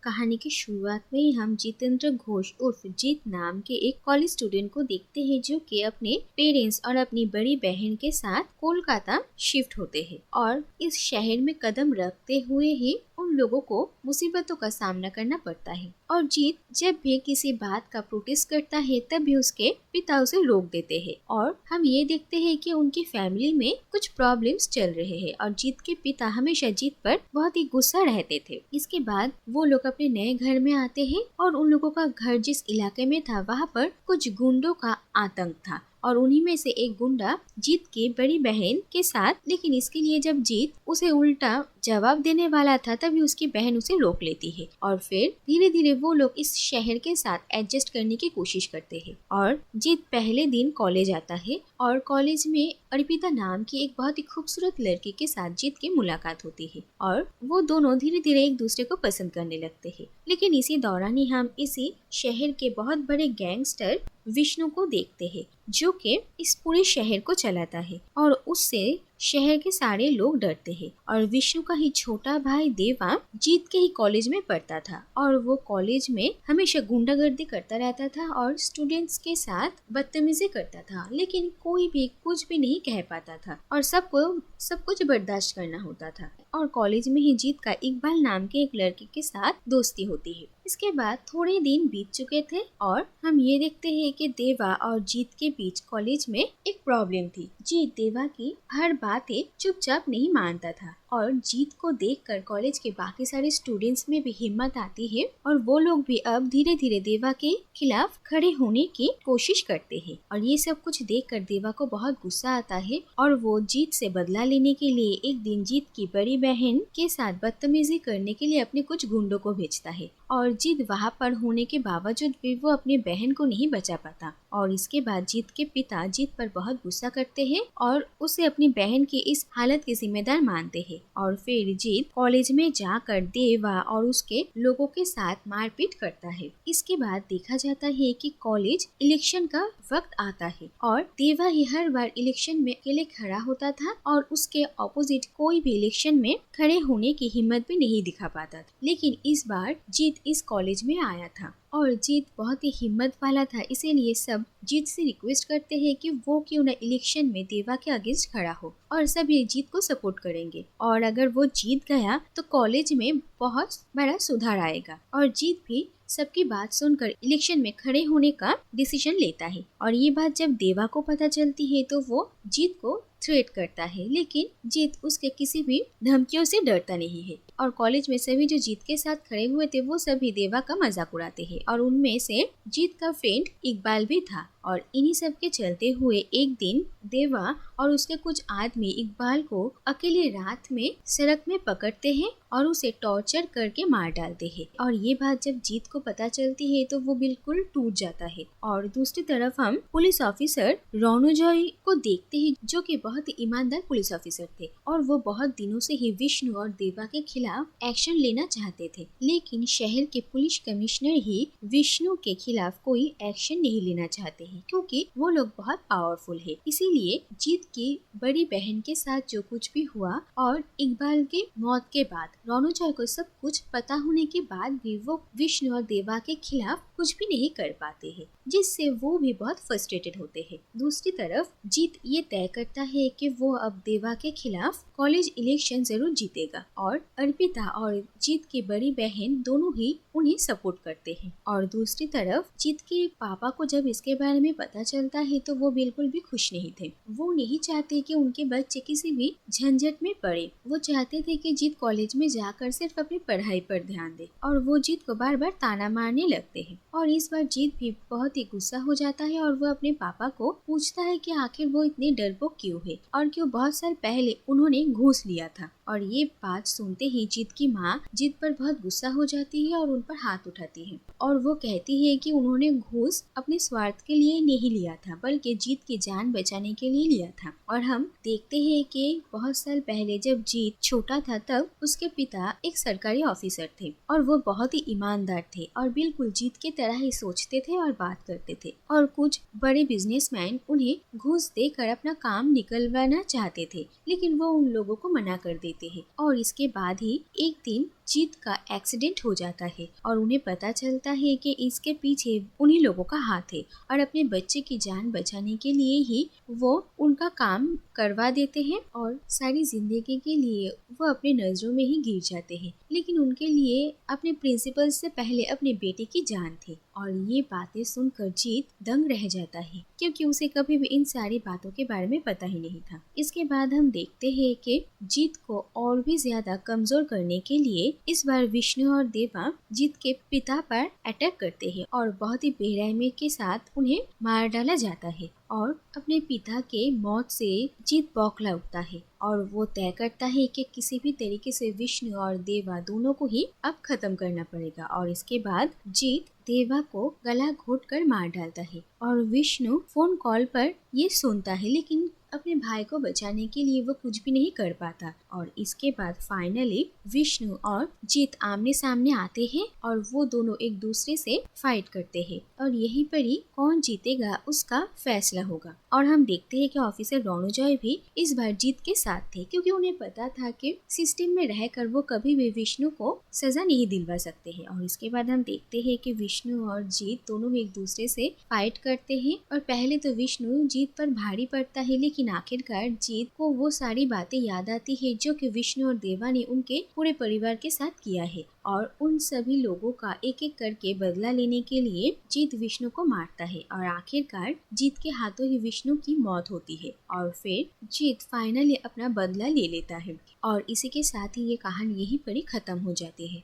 कहानी की शुरुआत में ही हम जितेंद्र घोष उर्फ जीत नाम के एक कॉलेज स्टूडेंट को देखते हैं जो कि अपने पेरेंट्स और अपनी बड़ी बहन के साथ कोलकाता शिफ्ट होते हैं और इस शहर में कदम रखते हुए ही उन लोगों को मुसीबतों का सामना करना पड़ता है। और जीत जब भी किसी बात का प्रोटेस्ट करता है तब भी उसके पिता उसे रोक देते हैं और हम ये देखते हैं कि उनकी फैमिली में कुछ प्रॉब्लम्स चल रहे हैं और जीत के पिता हमेशा जीत पर बहुत ही गुस्सा रहते थे। इसके बाद वो लोग अपने नए घर में आते हैं और उन लोगों का घर जिस इलाके में था वहाँ पर कुछ गुंडों का आतंक था और उन्हीं में से एक गुंडा जीत की बड़ी बहन के साथ, लेकिन इसके लिए जब जीत उसे उल्टा जवाब देने वाला था तभी उसकी बहन उसे रोक लेती है और फिर धीरे धीरे वो लोग इस शहर के साथ एडजस्ट करने की कोशिश करते हैं। और जीत पहले दिन कॉलेज आता है और कॉलेज में अर्पिता नाम की एक बहुत ही खूबसूरत लड़की के साथ जीत की मुलाकात होती है और वो दोनों धीरे धीरे एक दूसरे को पसंद करने लगते हैं। लेकिन इसी दौरान ही हम इसी शहर के बहुत बड़े गैंगस्टर विष्णु को देखते हैं जो कि इस पूरे शहर को चलाता है और उससे शहर के सारे लोग डरते हैं। और विष्णु का ही छोटा भाई देवा जीत के ही कॉलेज में पढ़ता था और वो कॉलेज में हमेशा गुंडागर्दी करता रहता था और स्टूडेंट्स के साथ बदतमीजी करता था, लेकिन कोई भी कुछ भी नहीं कह पाता था और सबको सब कुछ बर्दाश्त करना होता था। और कॉलेज में ही जीत का इकबाल नाम के एक लड़के के साथ दोस्ती होती है। इसके बाद थोड़े दिन बीत चुके थे और हम ये देखते हैं कि देवा और जीत के बीच कॉलेज में एक प्रॉब्लम थी। जीत देवा की हर बातें चुपचाप नहीं मानता था और जीत को देखकर कॉलेज के बाकी सारे स्टूडेंट्स में भी हिम्मत आती है और वो लोग भी अब धीरे धीरे देवा के खिलाफ खड़े होने की कोशिश करते हैं। और ये सब कुछ देखकर देवा को बहुत गुस्सा आता है और वो जीत से बदला लेने के लिए एक दिन जीत की बड़ी बहन के साथ बदतमीजी करने के लिए अपने कुछ गुंडों को भेजता है और जीत वहाँ पर होने के बावजूद भी वो अपनी बहन को नहीं बचा पाता। और इसके बाद जीत के पिता जीत पर बहुत गुस्सा करते हैं और उसे अपनी बहन की इस हालत के जिम्मेदार मानते हैं और फिर जीत कॉलेज में जाकर देवा और उसके लोगों के साथ मारपीट करता है। इसके बाद देखा जाता है कि कॉलेज इलेक्शन का वक्त आता है और देवा ही हर बार इलेक्शन में अकेले खड़ा होता था और उसके ऑपोजिट कोई भी इलेक्शन में खड़े होने की हिम्मत भी नहीं दिखा पाता था। लेकिन इस बार जीत इस कॉलेज में आया था और जीत बहुत ही हिम्मत वाला था, इसीलिए सब जीत से रिक्वेस्ट करते हैं कि वो क्यों न इलेक्शन में देवा के अगेंस्ट खड़ा हो और सब ये जीत को सपोर्ट करेंगे और अगर वो जीत गया तो कॉलेज में बहुत बड़ा सुधार आएगा। और जीत भी सबकी बात सुनकर इलेक्शन में खड़े होने का डिसीजन लेता है और ये बात जब देवा को पता चलती है तो वो जीत को थ्रेट करता है, लेकिन जीत उसके किसी भी धमकियों से डरता नहीं है। और कॉलेज में सभी जो जीत के साथ खड़े हुए थे वो सभी देवा का मजाक उड़ाते हैं और उनमें से जीत का फ्रेंड इकबाल भी था। और इन्हीं सब के चलते हुए एक दिन देवा और उसके कुछ आदमी इकबाल को अकेले रात में सड़क में पकड़ते हैं और उसे टॉर्चर करके मार डालते हैं। और ये बात जब जीत को पता चलती है तो वो बिल्कुल टूट जाता है। और दूसरी तरफ हम पुलिस ऑफिसर रोनोजॉय को देखते हैं जो कि बहुत ही ईमानदार पुलिस ऑफिसर थे और वो बहुत दिनों से ही विष्णु और देवा के खिलाफ एक्शन लेना चाहते थे, लेकिन शहर के पुलिस कमिश्नर ही विष्णु के खिलाफ कोई एक्शन नहीं लेना चाहते हैं क्योंकि वो लोग बहुत पावरफुल है। इसीलिए जीत की बड़ी बहन के साथ जो कुछ भी हुआ और इकबाल के मौत के बाद रोनोजॉय को सब कुछ पता होने के बाद भी वो विष्णु और देवा के खिलाफ कुछ भी नहीं कर पाते हैं, जिससे वो भी बहुत फ्रस्ट्रेटेड होते हैं। दूसरी तरफ जीत ये तय करता है कि वो अब देवा के खिलाफ कॉलेज इलेक्शन जरूर जीतेगा और अर्पिता और जीत की बड़ी बहन दोनों ही उन्हें सपोर्ट करते हैं। और दूसरी तरफ जीत के पापा को जब इसके बारे में पता चलता है तो वो बिल्कुल भी खुश नहीं थे। वो नहीं चाहते कि उनके बच्चे किसी भी झंझट में पड़े। वो चाहते थे कि जीत कॉलेज में जाकर सिर्फ अपनी पढ़ाई पर ध्यान दे और वो जीत को बार बार ताना मारने लगते हैं। और इस बार जीत भी बहुत ही गुस्सा हो जाता है और वो अपने पापा को पूछता है कि आखिर वो इतने डरपोक क्यों है और क्यों बहुत साल पहले उन्होंने घूस लिया था। और ये बात सुनते ही जीत की माँ जीत पर बहुत गुस्सा हो जाती है और उन पर हाथ उठाती है और वो कहती है कि उन्होंने घूस अपने स्वार्थ के लिए नहीं लिया था बल्कि जीत की जान बचाने के लिए लिया था। और हम देखते हैं कि बहुत साल पहले जब जीत छोटा था तब उसके पिता एक सरकारी ऑफिसर थे और वो बहुत ही ईमानदार थे और बिल्कुल जीत की तरह ही सोचते थे और बात करते थे। और कुछ बड़े बिजनेसमैन उन्हें घूस देकर अपना काम निकलवाना चाहते थे, लेकिन वो उन लोगों को मना कर देते हैं। और इसके बाद ही एक दिन जीत का एक्सीडेंट हो जाता है और उन्हें पता चलता है कि इसके पीछे उन्हीं लोगों का हाथ है और अपने बच्चे की जान बचाने के लिए ही वो उनका काम करवा देते हैं और सारी जिंदगी के लिए वो अपने नजरों में ही गिर जाते हैं। लेकिन उनके लिए अपने प्रिंसिपल से पहले अपने बेटे की जान थी और ये बातें सुनकर जीत दंग रह जाता है क्योंकि उसे कभी भी इन सारी बातों के बारे में पता ही नहीं था। इसके बाद हम देखते हैं कि जीत को और भी ज्यादा कमजोर करने के लिए इस बार विष्णु और देवा जीत के पिता पर अटैक करते हैं और बहुत ही बेरहमी के साथ उन्हें मार डाला जाता है और अपने पिता के मौत से जीत बौखला उठता है और वो तय करता है कि किसी भी तरीके से विष्णु और देवा दोनों को ही अब खत्म करना पड़ेगा। और इसके बाद जीत देवा को गला घोट कर मार डालता है और विष्णु फोन कॉल पर ये सुनता है लेकिन अपने भाई को बचाने के लिए वो कुछ भी नहीं कर पाता। और इसके बाद फाइनली विष्णु और जीत आमने सामने आते हैं और वो दोनों एक दूसरे से फाइट करते हैं और यहीं पर ही कौन जीतेगा उसका फैसला होगा। और हम देखते हैं कि ऑफिसर रोनोजॉय भी इस बार जीत के साथ थे क्योंकि उन्हें पता था कि सिस्टम में रहकर वो कभी भी विष्णु को सजा नहीं दिलवा सकते हैं। और इसके बाद हम देखते हैं कि विष्णु और जीत दोनों एक दूसरे से फाइट करते हैं और पहले तो विष्णु जीत पर भारी पड़ता है लेकिन आखिरकार जीत को वो सारी बातें याद आती है जो कि विष्णु और देवा ने उनके पूरे परिवार के साथ किया है और उन सभी लोगों का एक एक करके बदला लेने के लिए जीत विष्णु को मारता है और आखिरकार जीत के हाथों ही विष्णु की मौत होती है और फिर जीत फाइनली अपना बदला ले लेता है। और इसी के साथ ही ये कहानी यहीं पर ही खत्म हो जाती है।